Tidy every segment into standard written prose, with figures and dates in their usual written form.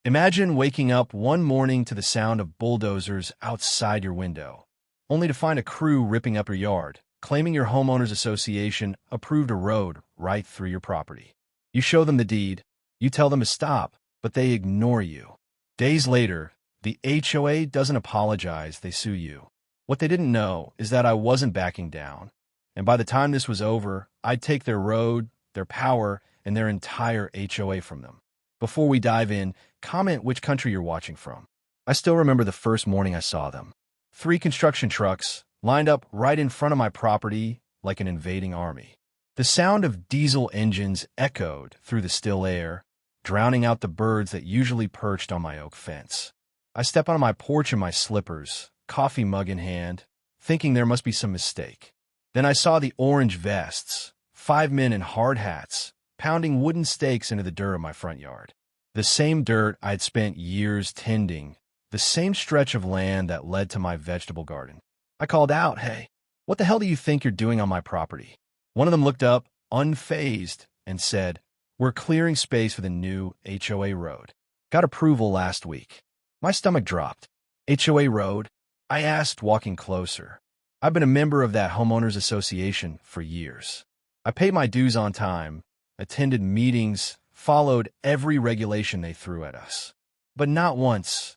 Imagine waking up one morning to the sound of bulldozers outside your window, only to find a crew ripping up your yard, claiming your homeowners association approved a road right through your property. You show them the deed, you tell them to stop, but they ignore you. Days later, the HOA doesn't apologize, they sue you. What they didn't know is that I wasn't backing down, and by the time this was over, I'd take their road, their power, and their entire HOA from them. Before we dive in, comment which country you're watching from. I still remember the first morning I saw them. 3 construction trucks lined up right in front of my property like an invading army. The sound of diesel engines echoed through the still air, drowning out the birds that usually perched on my oak fence. I step on my porch in my slippers, coffee mug in hand, thinking there must be some mistake. Then I saw the orange vests, 5 men in hard hats, pounding wooden stakes into the dirt of my front yard. The same dirt I'd spent years tending, the same stretch of land that led to my vegetable garden. I called out, "Hey, what the hell do you think you're doing on my property?" One of them looked up, unfazed, and said, "We're clearing space for the new HOA road. Got approval last week." My stomach dropped. HOA road? I asked, walking closer. I've been a member of that homeowners association for years. I paid my dues on time, attended meetings, followed every regulation they threw at us. But not once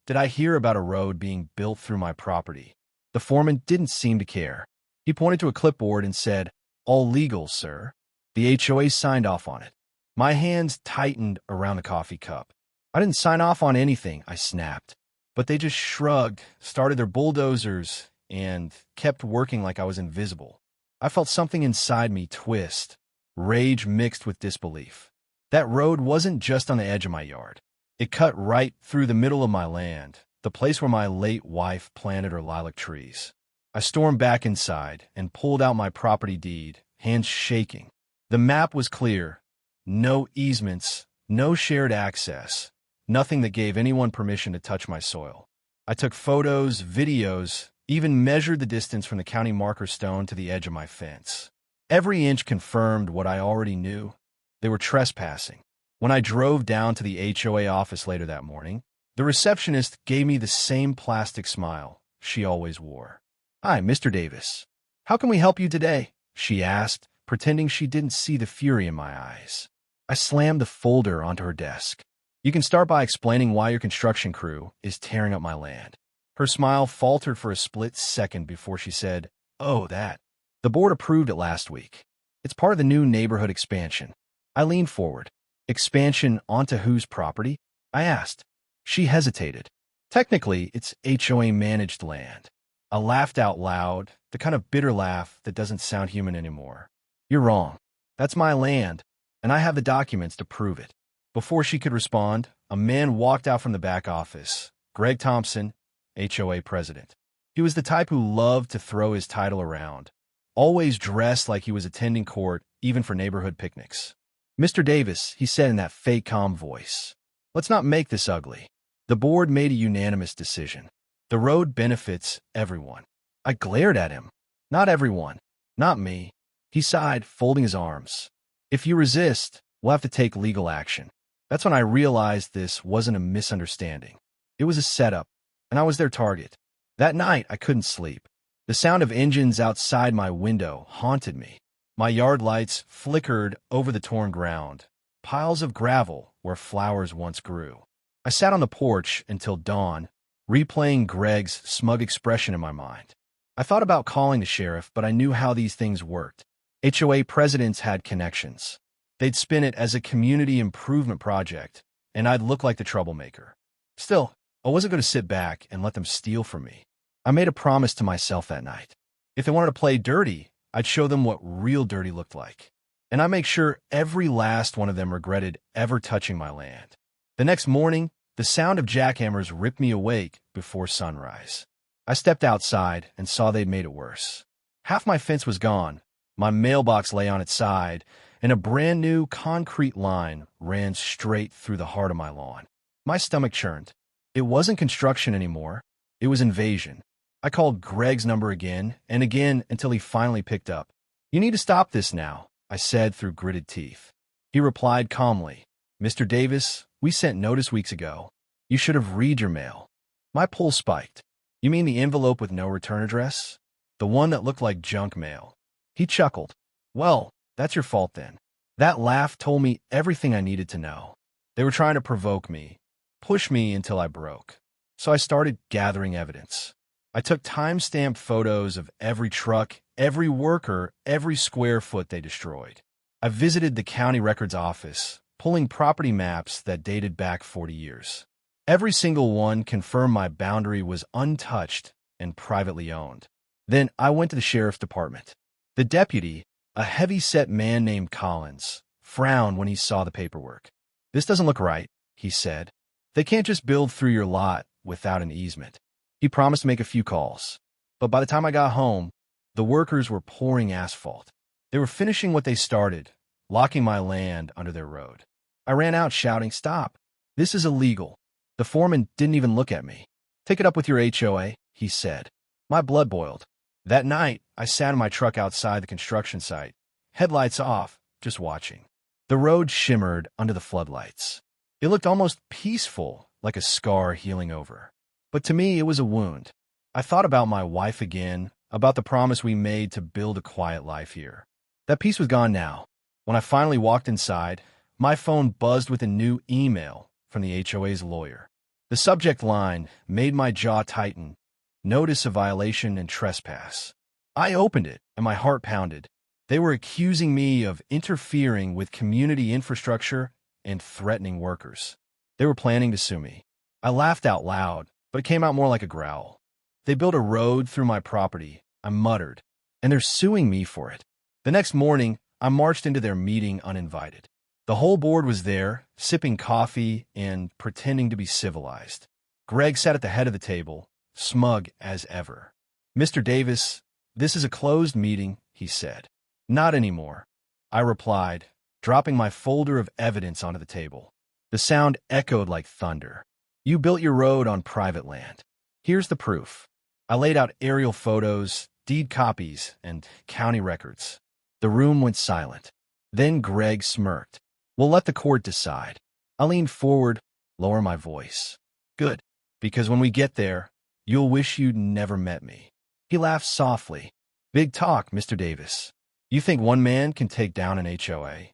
did I hear about a road being built through my property. The foreman didn't seem to care. He pointed to a clipboard and said, "All legal, sir." The HOA signed off on it. My hands tightened around the coffee cup. "I didn't sign off on anything," I snapped. But they just shrugged, started their bulldozers, and kept working like I was invisible. I felt something inside me twist, rage mixed with disbelief. That road wasn't just on the edge of my yard. It cut right through the middle of my land, the place where my late wife planted her lilac trees. I stormed back inside and pulled out my property deed, hands shaking. The map was clear. No easements, no shared access, nothing that gave anyone permission to touch my soil. I took photos, videos, even measured the distance from the county marker stone to the edge of my fence. Every inch confirmed what I already knew. They were trespassing. When I drove down to the HOA office later that morning, the receptionist gave me the same plastic smile she always wore. "Hi, Mr. Davis. How can we help you today?" she asked, pretending she didn't see the fury in my eyes. I slammed the folder onto her desk. "You can start by explaining why your construction crew is tearing up my land." Her smile faltered for a split second before she said, "Oh, that. The board approved it last week. It's part of the new neighborhood expansion." I leaned forward. "Expansion onto whose property?" I asked. She hesitated. "Technically, it's HOA-managed land." I laughed out loud, the kind of bitter laugh that doesn't sound human anymore. "You're wrong. That's my land, and I have the documents to prove it." Before she could respond, a man walked out from the back office. Greg Thompson, HOA president. He was the type who loved to throw his title around, always dressed like he was attending court, even for neighborhood picnics. "Mr. Davis," he said in that fake calm voice, "let's not make this ugly. The board made a unanimous decision. The road benefits everyone." I glared at him. "Not everyone. Not me." He sighed, folding his arms. "If you resist, we'll have to take legal action." That's when I realized this wasn't a misunderstanding. It was a setup, and I was their target. That night, I couldn't sleep. The sound of engines outside my window haunted me. My yard lights flickered over the torn ground, piles of gravel where flowers once grew. I sat on the porch until dawn, replaying Greg's smug expression in my mind. I thought about calling the sheriff, but I knew how these things worked. HOA presidents had connections. They'd spin it as a community improvement project, and I'd look like the troublemaker. Still, I wasn't going to sit back and let them steal from me. I made a promise to myself that night. If they wanted to play dirty, I'd show them what real dirty looked like. And I'd make sure every last one of them regretted ever touching my land. The next morning, the sound of jackhammers ripped me awake before sunrise. I stepped outside and saw they'd made it worse. Half my fence was gone, my mailbox lay on its side, and a brand new concrete line ran straight through the heart of my lawn. My stomach churned. It wasn't construction anymore. It was invasion. I called Greg's number again and again until he finally picked up. "You need to stop this now," I said through gritted teeth. He replied calmly, "Mr. Davis, We sent notice weeks ago. You should have read your mail. My pulse spiked. You mean the envelope with no return address? The one that looked like junk mail. He chuckled. Well, that's your fault then. That laugh told me everything I needed to know. They were trying to provoke me, push me until I broke. So I started gathering evidence. I took time-stamped photos of every truck, every worker, every square foot they destroyed. I visited the county records office, pulling property maps that dated back 40 years. Every single one confirmed my boundary was untouched and privately owned. Then I went to the sheriff's department. The deputy, a heavy-set man named Collins, frowned when he saw the paperwork. This doesn't look right, he said. They can't just build through your lot without an easement. He promised to make a few calls. But by the time I got home, the workers were pouring asphalt. They were finishing what they started, locking my land under their road. I ran out shouting, "Stop! This is illegal." The foreman didn't even look at me. "Take it up with your HOA," he said. My blood boiled. That night, I sat in my truck outside the construction site, headlights off, just watching. The road shimmered under the floodlights. It looked almost peaceful, like a scar healing over. But to me, it was a wound. I thought about my wife again, about the promise we made to build a quiet life here. That peace was gone now. When I finally walked inside, my phone buzzed with a new email from the HOA's lawyer. The subject line made my jaw tighten. Notice of violation and trespass. I opened it, and my heart pounded. They were accusing me of interfering with community infrastructure and threatening workers. They were planning to sue me. I laughed out loud, but it came out more like a growl. They built a road through my property, I muttered, and they're suing me for it. The next morning, I marched into their meeting uninvited. The whole board was there, sipping coffee and pretending to be civilized. Greg sat at the head of the table, smug as ever. "Mr. Davis, this is a closed meeting," he said. "Not anymore," I replied, dropping my folder of evidence onto the table. The sound echoed like thunder. "You built your road on private land. Here's the proof." I laid out aerial photos, deed copies, and county records. The room went silent. Then Greg smirked. "We'll let the court decide." I leaned forward, lower my voice. "Good, because when we get there, you'll wish you'd never met me." He laughed softly. "Big talk, Mr. Davis. You think one man can take down an HOA?"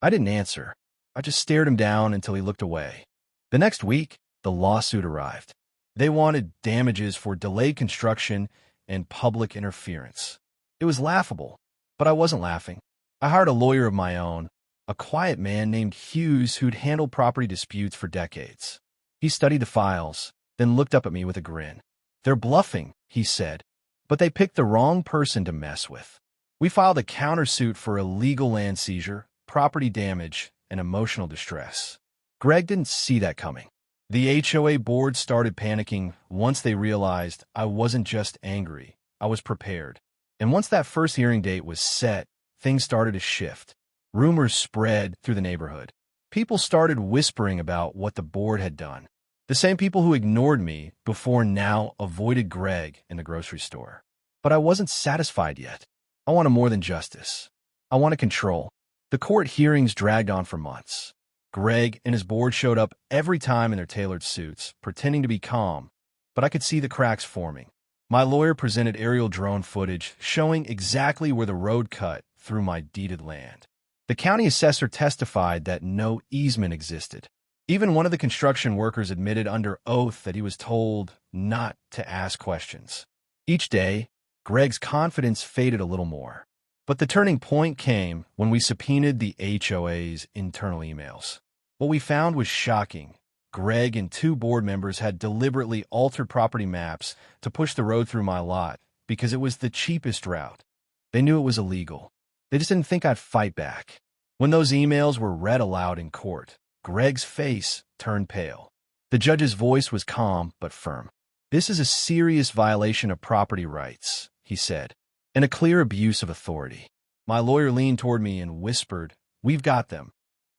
I didn't answer. I just stared him down until he looked away. The next week, the lawsuit arrived. They wanted damages for delayed construction and public interference. It was laughable, but I wasn't laughing. I hired a lawyer of my own, a quiet man named Hughes who'd handled property disputes for decades. He studied the files, then looked up at me with a grin. "They're bluffing," he said, "but they picked the wrong person to mess with." We filed a countersuit for illegal land seizure, property damage, and emotional distress. Greg didn't see that coming. The HOA board started panicking once they realized I wasn't just angry, I was prepared. And once that first hearing date was set, things started to shift. Rumors spread through the neighborhood. People started whispering about what the board had done. The same people who ignored me before now avoided Greg in the grocery store. But I wasn't satisfied yet. I wanted more than justice. I wanted control. The court hearings dragged on for months. Greg and his board showed up every time in their tailored suits, pretending to be calm, but I could see the cracks forming. My lawyer presented aerial drone footage showing exactly where the road cut through my deeded land. The county assessor testified that no easement existed. Even one of the construction workers admitted under oath that he was told not to ask questions. Each day, Greg's confidence faded a little more. But the turning point came when we subpoenaed the HOA's internal emails. What we found was shocking. Greg and two board members had deliberately altered property maps to push the road through my lot because it was the cheapest route. They knew it was illegal. They just didn't think I'd fight back. When those emails were read aloud in court, Greg's face turned pale. The judge's voice was calm but firm. "This is a serious violation of property rights," he said, "and a clear abuse of authority." My lawyer leaned toward me and whispered, "We've got them."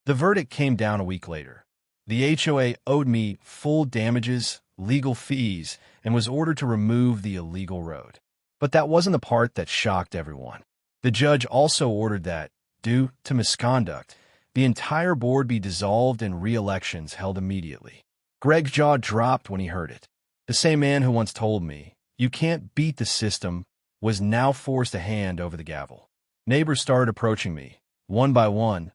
The verdict came down a week later. The HOA owed me full damages, legal fees, and was ordered to remove the illegal road. But that wasn't the part that shocked everyone. The judge also ordered that, due to misconduct, the entire board be dissolved and re-elections held immediately. Greg's jaw dropped when he heard it. The same man who once told me, "You can't beat the system," was now forced to hand over the gavel. Neighbors started approaching me, one by one,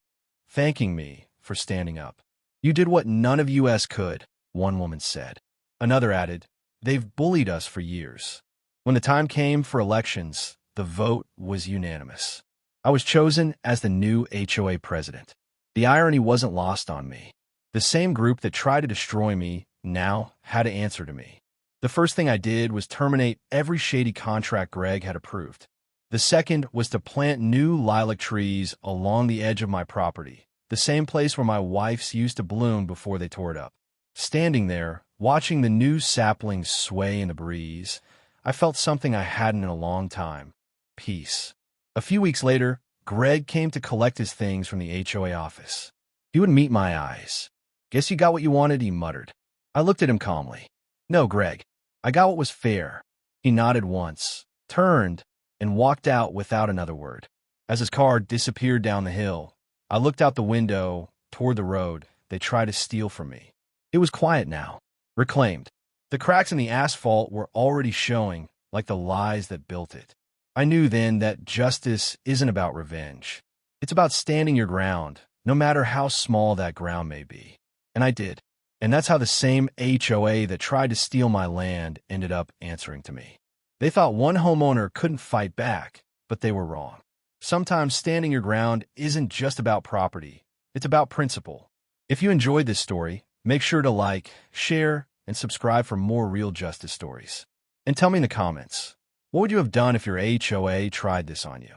thanking me for standing up. "You did what none of us could," one woman said. Another added, "They've bullied us for years." When the time came for elections, the vote was unanimous. I was chosen as the new HOA president. The irony wasn't lost on me. The same group that tried to destroy me now had to answer to me. The first thing I did was terminate every shady contract Greg had approved. The second was to plant new lilac trees along the edge of my property, the same place where my wife's used to bloom before they tore it up. Standing there, watching the new saplings sway in the breeze, I felt something I hadn't in a long time: peace. A few weeks later, Greg came to collect his things from the HOA office. He wouldn't meet my eyes. "Guess you got what you wanted," he muttered. I looked at him calmly. "No, Greg, I got what was fair." He nodded once, turned, and walked out without another word. As his car disappeared down the hill, I looked out the window toward the road they tried to steal from me. It was quiet now, reclaimed. The cracks in the asphalt were already showing, like the lies that built it. I knew then that justice isn't about revenge. It's about standing your ground, no matter how small that ground may be. And I did. And that's how the same HOA that tried to steal my land ended up answering to me. They thought one homeowner couldn't fight back, but they were wrong. Sometimes standing your ground isn't just about property. It's about principle. If you enjoyed this story, make sure to like, share, and subscribe for more real justice stories. And tell me in the comments, what would you have done if your HOA tried this on you?